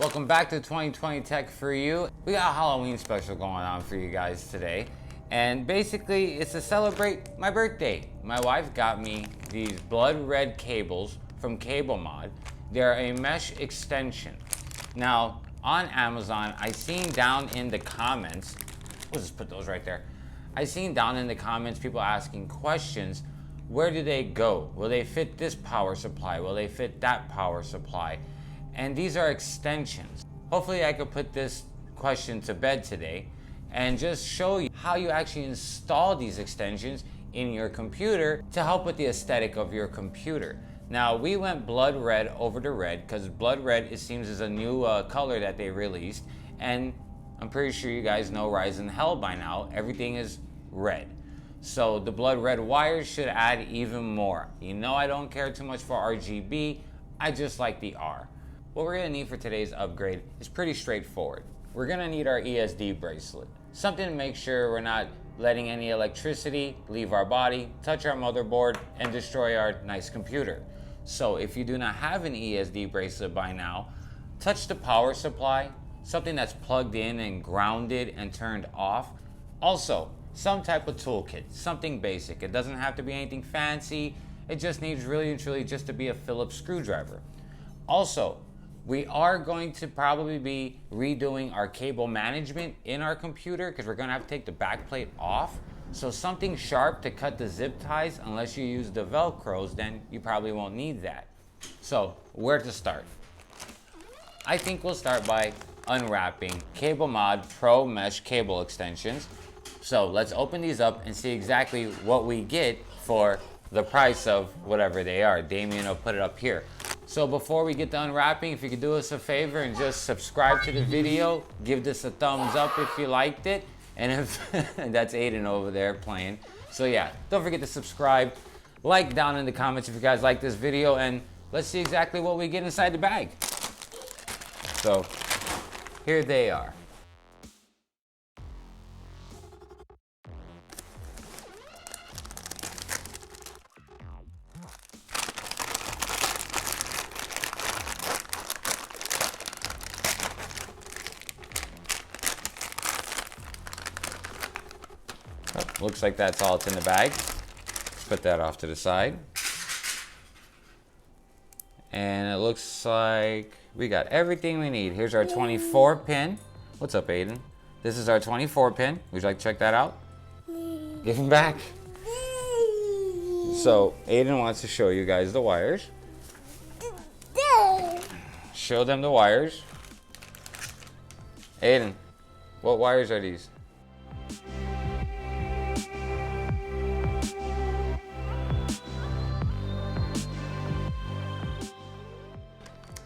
Welcome back to 2020 Tech for You. We got a Halloween special going on for you guys today. And basically, it's to celebrate my birthday. My wife got me these blood red cables from CableMod. They're a mesh extension. Now, on Amazon, I seen down in the comments, we'll just put those right there. I seen down in the comments people asking questions. Where do they go? Will they fit this power supply? Will they fit that power supply? And these are extensions. Hopefully I could put this question to bed today and just show you how you actually install these extensions in your computer to help with the aesthetic of your computer. Now, we went blood red over to red because blood red, it seems, is a new color that they released. And I'm pretty sure you guys know Rise in Hell by now. Everything is red. So the blood red wires should add even more. You know I don't care too much for RGB. I just like the R. What we're gonna need for today's upgrade is pretty straightforward. We're gonna need our ESD bracelet. Something to make sure we're not letting any electricity leave our body, touch our motherboard, and destroy our nice computer. So if you do not have an ESD bracelet by now, touch the power supply, something that's plugged in and grounded and turned off. Also, some type of toolkit, something basic. It doesn't have to be anything fancy. It just needs really and truly just to be a Phillips screwdriver. Also, we are going to probably be redoing our cable management in our computer because we're going to have to take the back plate off. So something sharp to cut the zip ties, unless you use the Velcros, then you probably won't need that. So where to start? I think we'll start by unwrapping CableMod Pro Mesh cable extensions. So let's open these up and see exactly what we get for the price of whatever they are. Damien will put it up here. So before we get to unwrapping, if you could do us a favor and just subscribe to the video, give this a thumbs up if you liked it. And if that's Aiden over there playing. So yeah, don't forget to subscribe, like down in the comments if you guys like this video, and let's see exactly what we get inside the bag. So here they are. Looks like that's all that's in the bag. Let's put that off to the side. And it looks like we got everything we need. Here's our 24 pin. What's up, Aiden? This is our 24 pin. Would you like to check that out? Give him back. So Aiden wants to show you guys the wires. Show them the wires. Aiden, what wires are these?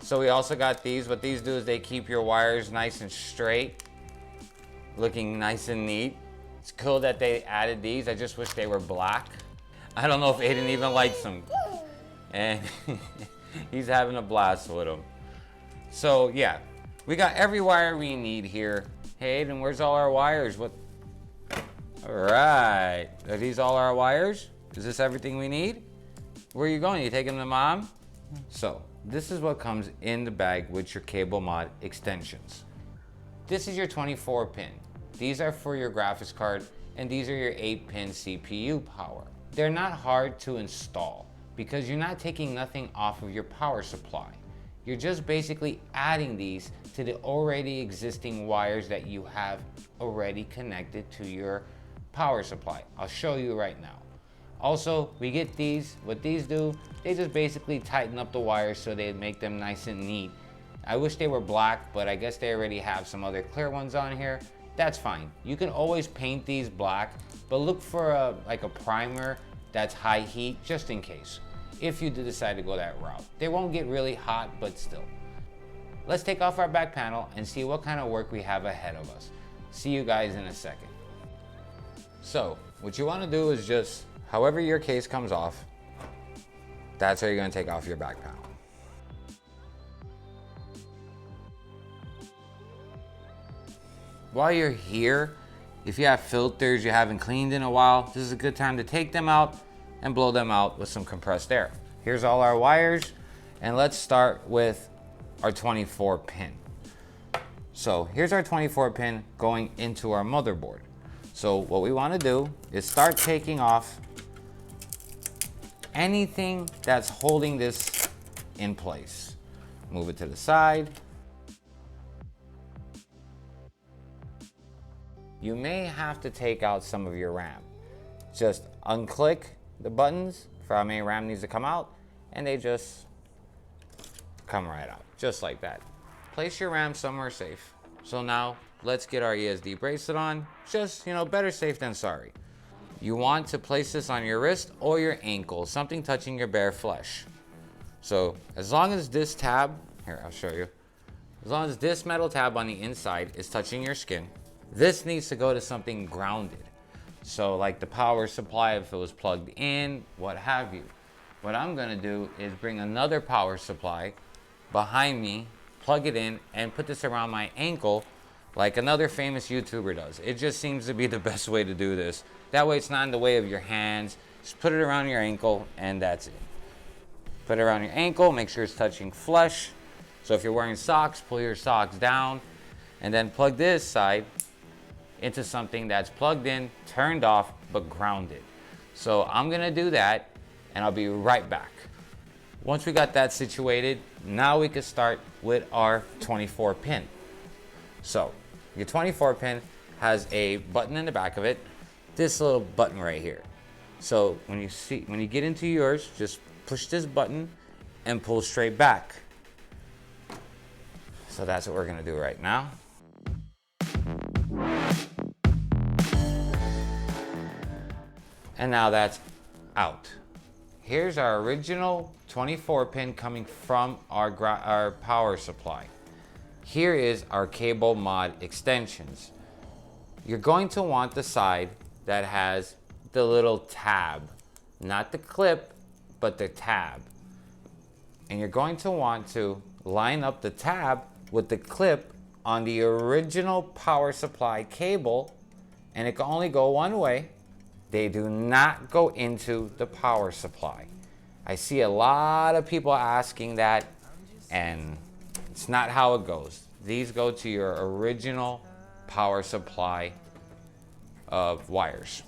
So we also got these. What these do is they keep your wires nice and straight, looking nice and neat. It's cool that they added these. I just wish they were black. I don't know if Aiden even likes them. And he's having a blast with them. So yeah, we got every wire we need here. Hey Aiden, where's all our wires? What? All right, are these all our wires? Is this everything we need? Where are you going? You taking them to mom? So this is what comes in the bag with your CableMod extensions. This is your 24 pin. These are for your graphics card, and these are your 8-pin CPU power. They're not hard to install because you're not taking nothing off of your power supply. You're just basically adding these to the already existing wires that you have already connected to your power supply. I'll show you right now. Also, we get these. What these do, they just basically tighten up the wires so they make them nice and neat. I wish they were black, but I guess they already have some other clear ones on here. That's fine. You can always paint these black, but look for like a primer that's high heat just in case, if you do decide to go that route. They won't get really hot, but still. Let's take off our back panel and see what kind of work we have ahead of us. See you guys in a second. So, what you want to do is just, however your case comes off, that's how you're going to take off your back panel. While you're here, if you have filters you haven't cleaned in a while, this is a good time to take them out and blow them out with some compressed air. Here's all our wires, and let's start with our 24 pin. So here's our 24 pin going into our motherboard. So what we want to do is start taking off anything that's holding this in place. Move it to the side. You may have to take out some of your RAM. Just unclick the buttons for how many RAM needs to come out, and they just come right out, just like that. Place your RAM somewhere safe. So now let's get our ESD bracelet on. Just, better safe than sorry. You want to place this on your wrist or your ankle, something touching your bare flesh. So as long as this tab, here, I'll show you. As long as this metal tab on the inside is touching your skin, this needs to go to something grounded. So like the power supply, if it was plugged in, what have you. What I'm gonna do is bring another power supply behind me, plug it in, and put this around my ankle like another famous YouTuber does. It just seems to be the best way to do this. That way it's not in the way of your hands. Just put it around your ankle and that's it. Put it around your ankle, make sure it's touching flesh. So if you're wearing socks, pull your socks down and then plug this side into something that's plugged in, turned off, but grounded. So I'm gonna do that and I'll be right back. Once we got that situated, now we can start with our 24 pin. So your 24 pin has a button in the back of it, this little button right here. So when you get into yours, just push this button and pull straight back. So that's what we're gonna do right now. And now that's out. Here's our original 24 pin coming from our power supply. Here is our CableMod extensions. You're going to want the side that has the little tab, not the clip, but the tab. And you're going to want to line up the tab with the clip on the original power supply cable, and it can only go one way. They do not go into the power supply. I see a lot of people asking that, and it's not how it goes. These go to your original power supply wires.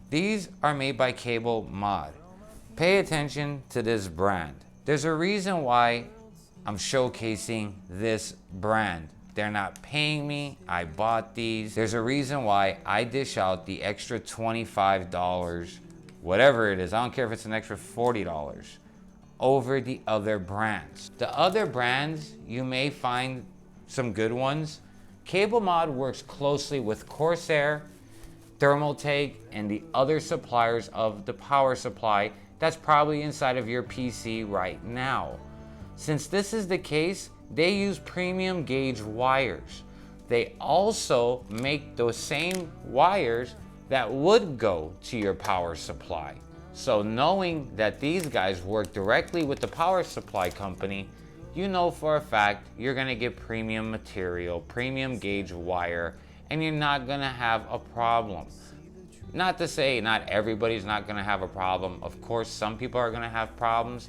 These are made by CableMod. Pay attention to this brand. There's a reason why I'm showcasing this brand. They're not paying me, I bought these. There's a reason why I dish out the extra $25, whatever it is, I don't care if it's an extra $40, over the other brands. The other brands, you may find some good ones. CableMod works closely with Corsair, Thermaltake, and the other suppliers of the power supply that's probably inside of your PC right now. Since this is the case, they use premium gauge wires. They also make those same wires that would go to your power supply. So knowing that these guys work directly with the power supply company, you know for a fact you're gonna get premium material, premium gauge wire, and you're not gonna have a problem. Not to say not everybody's not gonna have a problem. Of course, some people are gonna have problems.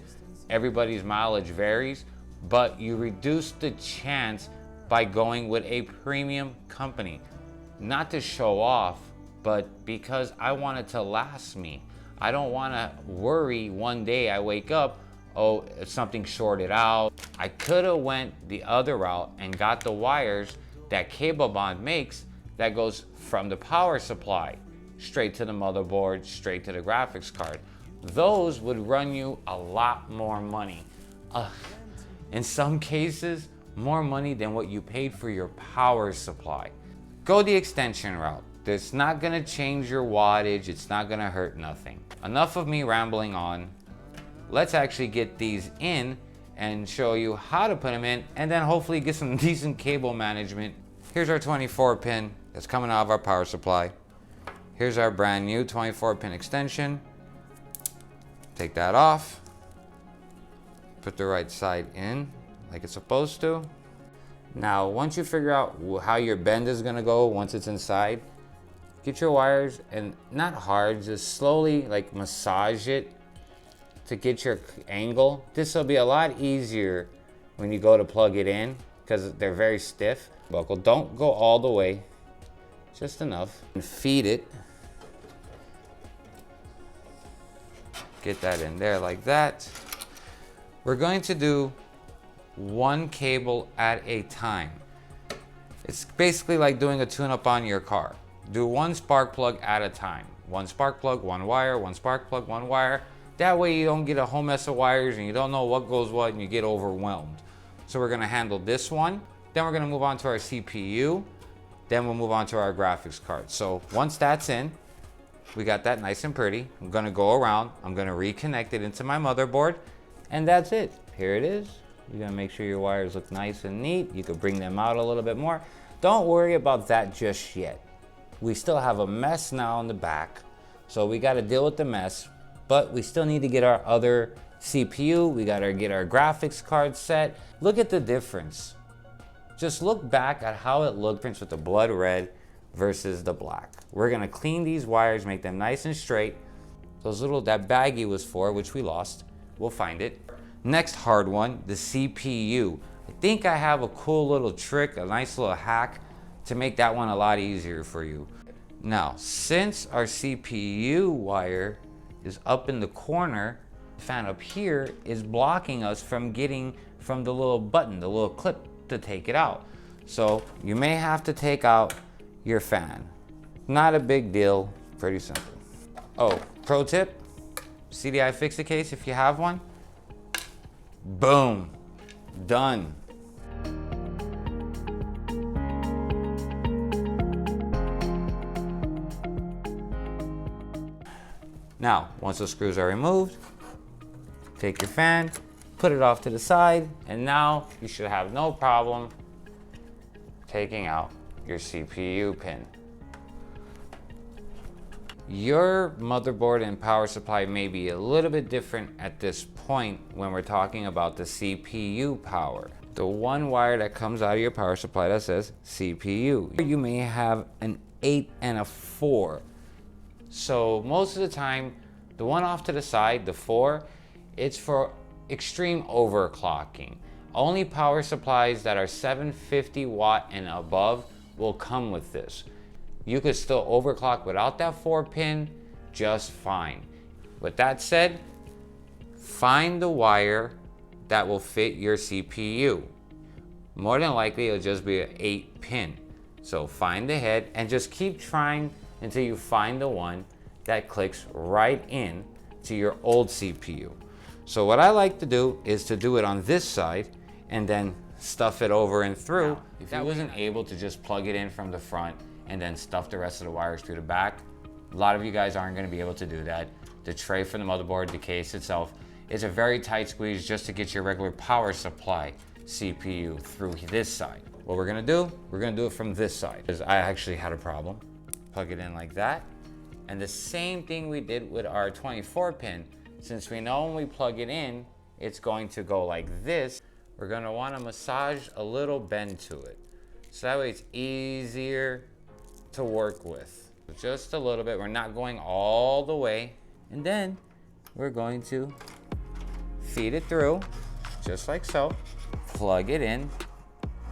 Everybody's mileage varies, but you reduce the chance by going with a premium company. Not to show off, but because I want it to last me. I don't wanna worry one day I wake up, oh, something shorted out. I could've went the other route and got the wires that CableMod makes that goes from the power supply straight to the motherboard, straight to the graphics card. Those would run you a lot more money. In some cases, more money than what you paid for your power supply. Go the extension route. It's not gonna change your wattage, it's not gonna hurt nothing. Enough of me rambling on. Let's actually get these in and show you how to put them in, and then hopefully get some decent cable management. Here's our 24 pin that's coming out of our power supply. Here's our brand new 24 pin extension. Take that off. Put the right side in like it's supposed to. Now, once you figure out how your bend is gonna go once it's inside, get your wires, and not hard, just slowly like massage it to get your angle. This will be a lot easier when you go to plug it in. because they're very stiff. Buckle, don't go all the way, just enough. And feed it. Get that in there like that. We're going to do one cable at a time. It's basically like doing a tune-up on your car. Do one spark plug at a time. One spark plug, one wire, one spark plug, one wire. That way you don't get a whole mess of wires and you don't know what goes what and you get overwhelmed. So we're gonna handle this one. Then we're gonna move on to our CPU. Then we'll move on to our graphics card. So once that's in, we got that nice and pretty. I'm gonna go around, I'm gonna reconnect it into my motherboard, and that's it. Here it is. You're gonna make sure your wires look nice and neat. You could bring them out a little bit more. Don't worry about that just yet. We still have a mess now in the back, so we gotta deal with the mess, but we still need to get our other CPU. We gotta get our graphics card set. Look at the difference. Just look back at how it looked with the blood red versus the black. We're gonna clean these wires, make them nice and straight. That baggie was for, which we lost. We'll find it. Next hard one, the CPU. I think I have a cool little trick, a nice little hack to make that one a lot easier for you. Now, since our CPU wire is up in the corner, the fan up here is blocking us from getting from the little button, the little clip to take it out. So you may have to take out your fan. Not a big deal, pretty simple. Oh, pro tip, CDI fix-it case if you have one. Boom, done. Now, once the screws are removed, take your fan, put it off to the side, and now you should have no problem taking out your CPU pin. Your motherboard and power supply may be a little bit different at this point when we're talking about the CPU power. The one wire that comes out of your power supply that says CPU. You may have an 8 and a 4. So most of the time, the one off to the side, the 4, it's for extreme overclocking. Only power supplies that are 750 watt and above will come with this. You could still overclock without that 4 pin just fine. With that said, find the wire that will fit your CPU. More than likely, it'll just be an 8 pin. So find the head and just keep trying until you find the one that clicks right in to your old CPU. So what I like to do is to do it on this side and then stuff it over and through. If you wasn't able to just plug it in from the front and then stuff the rest of the wires through the back, a lot of you guys aren't gonna be able to do that. The tray for the motherboard, the case itself, is a very tight squeeze just to get your regular power supply CPU through this side. What we're gonna do it from this side, because I actually had a problem. Plug it in like that. And the same thing we did with our 24 pin, since we know when we plug it in, it's going to go like this, we're gonna wanna massage a little bend to it. So that way it's easier to work with. Just a little bit, we're not going all the way. And then we're going to feed it through, just like so. Plug it in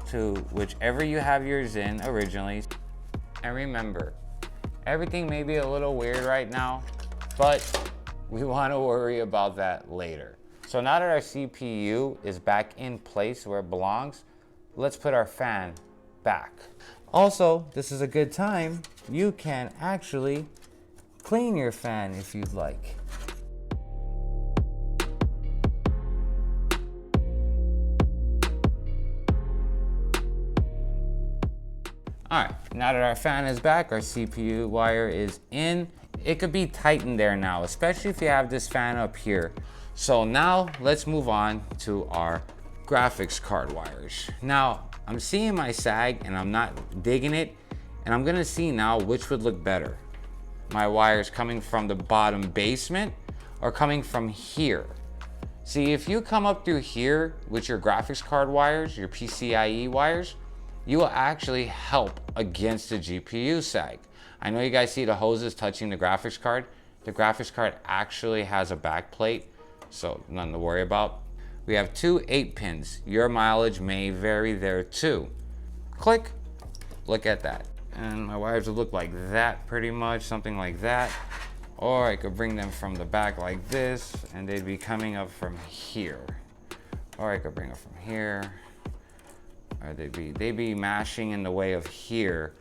to whichever you have yours in originally. And remember, everything may be a little weird right now, but we want to worry about that later. So now that our CPU is back in place where it belongs, let's put our fan back. Also, this is a good time. You can actually clean your fan if you'd like. All right, now that our fan is back, our CPU wire is in. It could be tightened there now, especially if you have this fan up here. So now let's move on to our graphics card wires. Now, I'm seeing my sag and I'm not digging it, and I'm gonna see now which would look better. My wires coming from the bottom basement or coming from here. See, if you come up through here with your graphics card wires, your PCI-E wires, you will actually help against the GPU sag. I know you guys see the hoses touching the graphics card. The graphics card actually has a back plate, so nothing to worry about. We have two 8-pins. Your mileage may vary there too. Click, look at that. And my wires would look like that pretty much, something like that. Or I could bring them from the back like this and they'd be coming up from here. Or I could bring them from here. Or they'd be mashing in the way of here.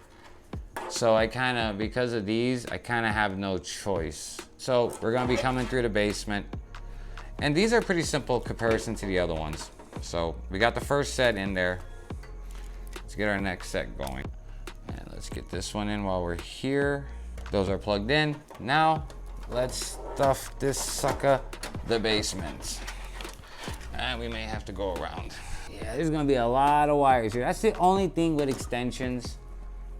So I kind of, because of these, I kind of have no choice. So we're gonna be coming through the basement. And these are pretty simple comparison to the other ones. So we got the first set in there. Let's get our next set going. And let's get this one in while we're here. Those are plugged in. Now, let's stuff this sucker the basement. And we may have to go around. Yeah, there's gonna be a lot of wires here. That's the only thing with extensions,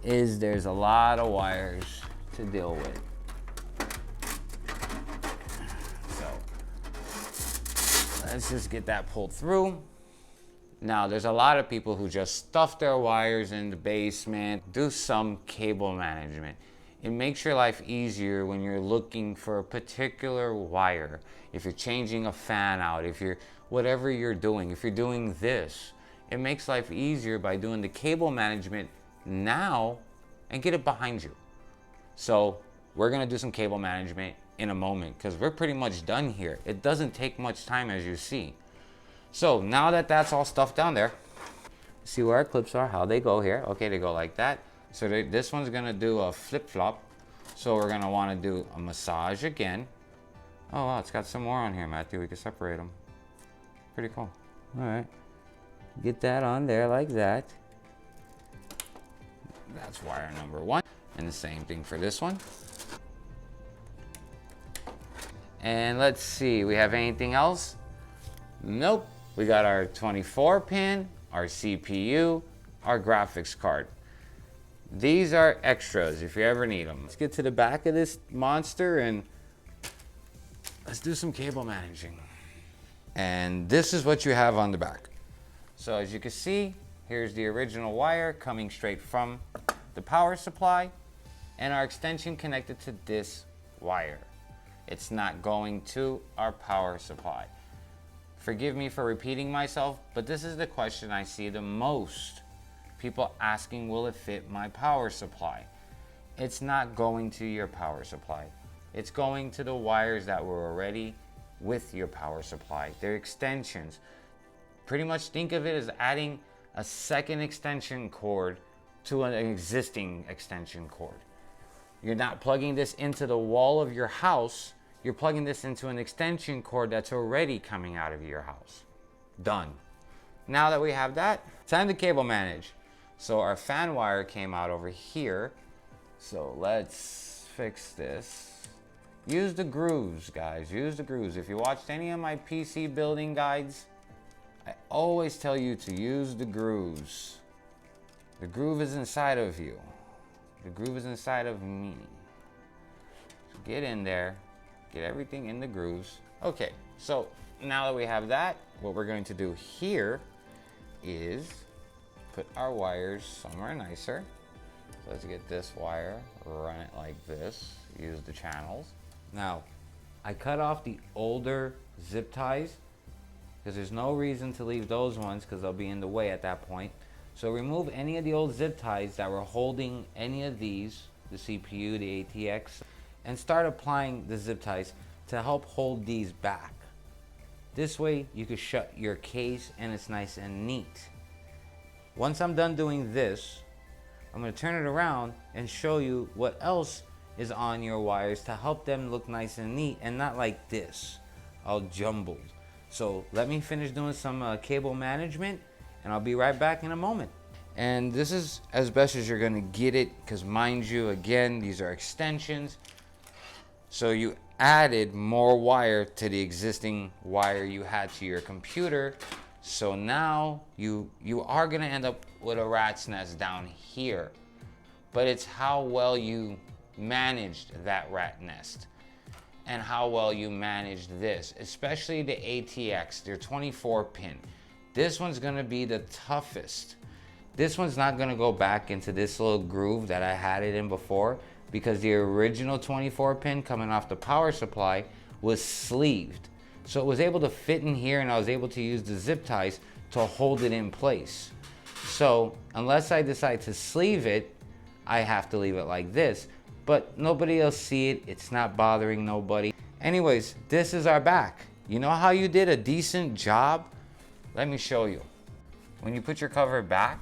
is there's a lot of wires to deal with. Let's just get that pulled through. Now, there's a lot of people who just stuff their wires in the basement, do some cable management. It makes your life easier when you're looking for a particular wire. If you're changing a fan out, if you're, whatever you're doing, if you're doing this, it makes life easier by doing the cable management now and get it behind you. So we're gonna do some cable management in a moment because we're pretty much done here. It doesn't take much time, as you see. So now that that's all stuffed down there, see where our clips are, how they go here. Okay, they go like that. So this one's gonna do a flip-flop. So we're gonna wanna do a massage again. Oh wow, it's got some more on here, Matthew. We can separate them. Pretty cool. All right, get that on there like that. That's wire number 1. And the same thing for this one. And let's see, we have anything else? Nope. We got our 24 pin, our CPU, our graphics card. These are extras if you ever need them. Let's get to the back of this monster and let's do some cable managing. And this is what you have on the back. So as you can see, here's the original wire coming straight from the power supply and our extension connected to this wire. It's not going to our power supply. Forgive me for repeating myself, but this is the question I see the most. People asking, will it fit my power supply? It's not going to your power supply. It's going to the wires that were already with your power supply. They're extensions. Pretty much think of it as adding a second extension cord to an existing extension cord. You're not plugging this into the wall of your house. You're plugging this into an extension cord that's already coming out of your house. Done. Now that we have that, time to cable manage. So our fan wire came out over here. So let's fix this. Use the grooves, guys. Use the grooves. If you watched any of my PC building guides, I always tell you to use the grooves. The groove is inside of you. The groove is inside of me. So get in there. Get everything in the grooves. Okay, so now that we have that, what we're going to do here is put our wires somewhere nicer. So let's get this wire, run it like this, use the channels. Now, I cut off the older zip ties because there's no reason to leave those ones because they'll be in the way at that point. So remove any of the old zip ties that were holding any of these, the CPU, the ATX, and start applying the zip ties to help hold these back. This way you can shut your case and it's nice and neat. Once I'm done doing this, I'm going to turn it around and show you what else is on your wires to help them look nice and neat and not like this, all jumbled. So let me finish doing some cable management and I'll be right back in a moment. And this is as best as you're going to get it because, mind you, again, these are extensions. So you added more wire to the existing wire you had to your computer. So now you are gonna end up with a rat's nest down here. But it's how well you managed that rat nest and how well you managed this, especially the ATX, their 24 pin. This one's gonna be the toughest. This one's not gonna go back into this little groove that I had it in before, because the original 24 pin coming off the power supply was sleeved. So it was able to fit in here, and I was able to use the zip ties to hold it in place. So unless I decide to sleeve it, I have to leave it like this, but nobody else see it. It's not bothering nobody. Anyways, this is our back. You know how you did a decent job? Let me show you. When you put your cover back,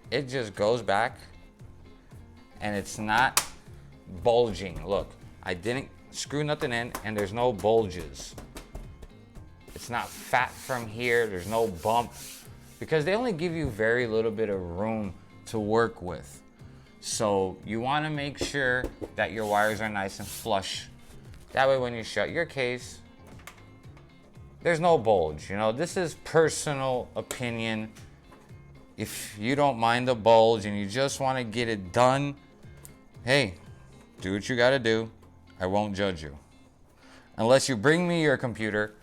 it just goes back and it's not bulging. Look, I didn't screw nothing in and there's no bulges. It's not fat from here, there's no bump, because they only give you very little bit of room to work with. So you wanna make sure that your wires are nice and flush. That way when you shut your case, there's no bulge. You know, this is personal opinion. If you don't mind the bulge and you just wanna get it done, hey, do what you gotta do. I won't judge you. Unless you bring me your computer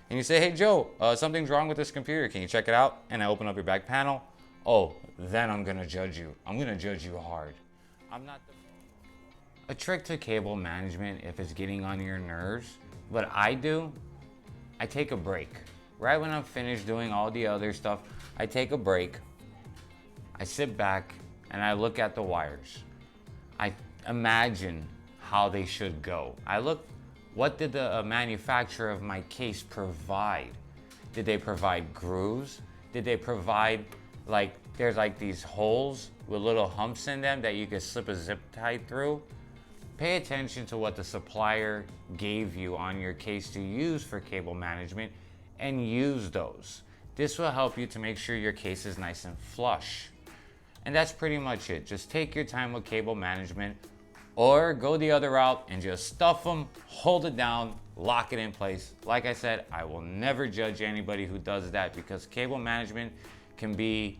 and you say, hey Joe, something's wrong with this computer, can you check it out? And I open up your back panel, oh, then I'm gonna judge you. I'm gonna judge you hard. I'm not the... A trick to cable management, if it's getting on your nerves, what I do, I take a break. Right when I'm finished doing all the other stuff, I take a break, I sit back, and I look at the wires. I imagine how they should go. I look, what did the manufacturer of my case provide? Did they provide grooves? Did they provide, like, there's like these holes with little humps in them that you can slip a zip tie through? Pay attention to what the supplier gave you on your case to use for cable management and use those. This will help you to make sure your case is nice and flush. And that's pretty much it. Just take your time with cable management, or go the other route and just stuff them, hold it down, lock it in place. Like I said, I will never judge anybody who does that, because cable management can be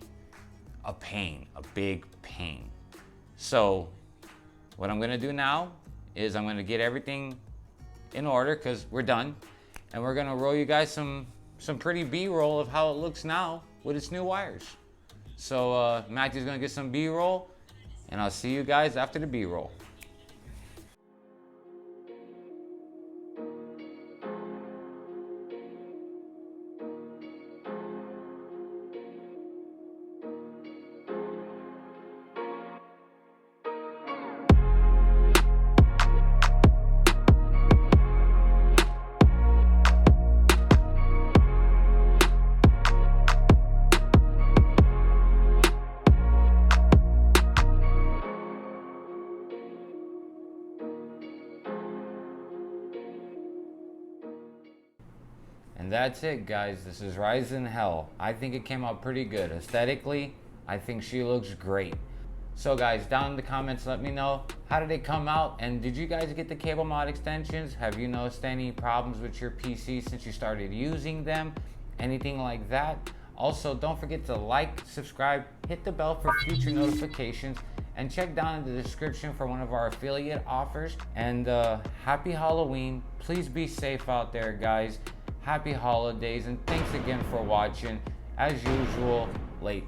a pain, a big pain. So what I'm gonna do now is I'm gonna get everything in order, because we're done, and we're gonna roll you guys some pretty B-roll of how it looks now with its new wires. So Matthew's gonna get some B-roll, and I'll see you guys after the B-roll. And that's it, guys. This is Rising Hell. I think it came out pretty good. Aesthetically, I think she looks great. So guys, down in the comments, let me know, how did it come out? And did you guys get the CableMod extensions? Have you noticed any problems with your PC since you started using them? Anything like that? Also, don't forget to like, subscribe, hit the bell for future notifications, and check down in the description for one of our affiliate offers. And happy Halloween. Please be safe out there, guys. Happy holidays, and thanks again for watching. As usual, late.